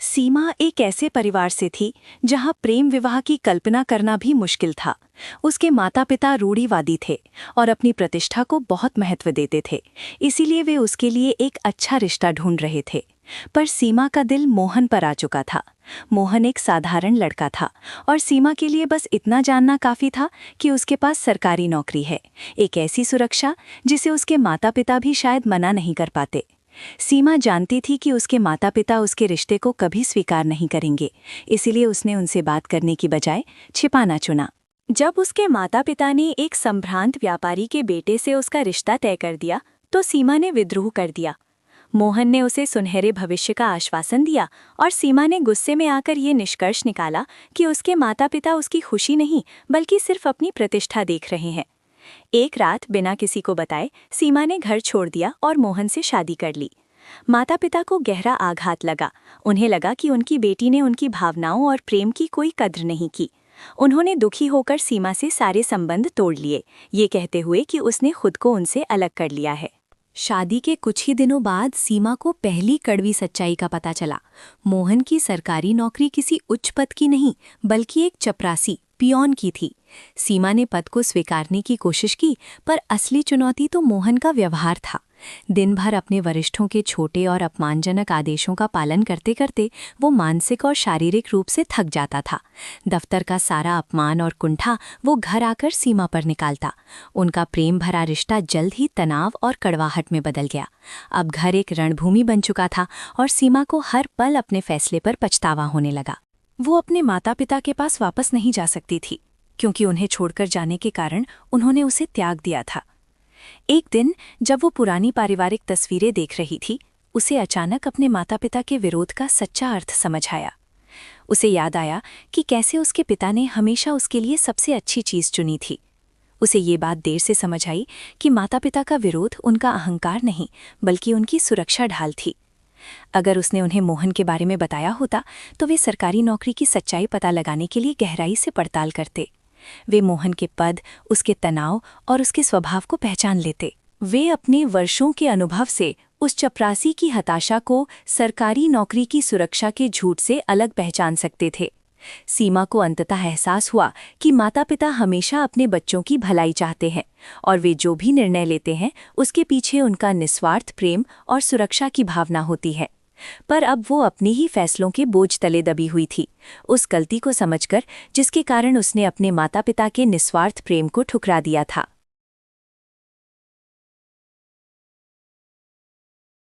सीमा एक ऐसे परिवार से थी जहां प्रेम विवाह की कल्पना करना भी मुश्किल था। उसके माता पिता रूढ़िवादी थे और अपनी प्रतिष्ठा को बहुत महत्व देते थे, इसीलिए वे उसके लिए एक अच्छा रिश्ता ढूंढ रहे थे। पर सीमा का दिल मोहन पर आ चुका था। मोहन एक साधारण लड़का था और सीमा के लिए बस इतना जानना काफी था कि उसके पास सरकारी नौकरी है, एक ऐसी सुरक्षा जिसे उसके माता पिता भी शायद मना नहीं कर पाते। सीमा जानती थी कि उसके माता पिता उसके रिश्ते को कभी स्वीकार नहीं करेंगे, इसीलिए उसने उनसे बात करने की बजाय छिपाना चुना। जब उसके माता पिता ने एक संभ्रांत व्यापारी के बेटे से उसका रिश्ता तय कर दिया, तो सीमा ने विद्रोह कर दिया। मोहन ने उसे सुनहरे भविष्य का आश्वासन दिया और सीमा ने गुस्से में आकर ये निष्कर्ष निकाला कि उसके माता पिता उसकी खुशी नहीं बल्कि सिर्फ अपनी प्रतिष्ठा देख रहे हैं। एक रात बिना किसी को बताए सीमा ने घर छोड़ दिया और मोहन से शादी कर ली। माता पिता को गहरा आघात लगा। उन्हें लगा कि उनकी बेटी ने उनकी भावनाओं और प्रेम की कोई कद्र नहीं की। उन्होंने दुखी होकर सीमा से सारे संबंध तोड़ लिए, ये कहते हुए कि उसने खुद को उनसे अलग कर लिया है। शादी के कुछ ही दिनों बाद सीमा को पहली कड़वी सच्चाई का पता चला। मोहन की सरकारी नौकरी किसी उच्च पद की नहीं बल्कि एक चपरासी पियोन की थी। सीमा ने पद को स्वीकारने की कोशिश की, पर असली चुनौती तो मोहन का व्यवहार था। दिन भर अपने वरिष्ठों के छोटे और अपमानजनक आदेशों का पालन करते करते वो मानसिक और शारीरिक रूप से थक जाता था। दफ्तर का सारा अपमान और कुंठा वो घर आकर सीमा पर निकालता। उनका प्रेम भरा रिश्ता जल्द ही तनाव और कड़वाहट में बदल गया। अब घर एक रणभूमि बन चुका था और सीमा को हर पल अपने फैसले पर पछतावा होने लगा। वो अपने माता पिता के पास वापस नहीं जा सकती थी, क्योंकि उन्हें छोड़कर जाने के कारण उन्होंने उसे त्याग दिया था। एक दिन जब वो पुरानी पारिवारिक तस्वीरें देख रही थी, उसे अचानक अपने माता पिता के विरोध का सच्चा अर्थ समझ आया। उसे याद आया कि कैसे उसके पिता ने हमेशा उसके लिए सबसे अच्छी चीज़ चुनी थी। उसे ये बात देर से समझ आई कि माता पिता का विरोध उनका अहंकार नहीं बल्कि उनकी सुरक्षा ढाल थी। अगर उसने उन्हें मोहन के बारे में बताया होता तो वे सरकारी नौकरी की सच्चाई पता लगाने के लिए गहराई से पड़ताल करते। वे मोहन के पद, उसके तनाव और उसके स्वभाव को पहचान लेते। वे अपने वर्षों के अनुभव से उस चपरासी की हताशा को सरकारी नौकरी की सुरक्षा के झूठ से अलग पहचान सकते थे। सीमा को अंततः एहसास हुआ कि माता पिता हमेशा अपने बच्चों की भलाई चाहते हैं और वे जो भी निर्णय लेते हैं उसके पीछे उनका निस्वार्थ प्रेम और सुरक्षा की भावना होती है। पर अब वो अपने ही फैसलों के बोझ तले दबी हुई थी, उस गलती को समझकर जिसके कारण उसने अपने माता पिता के निस्वार्थ प्रेम को ठुकरा दिया था।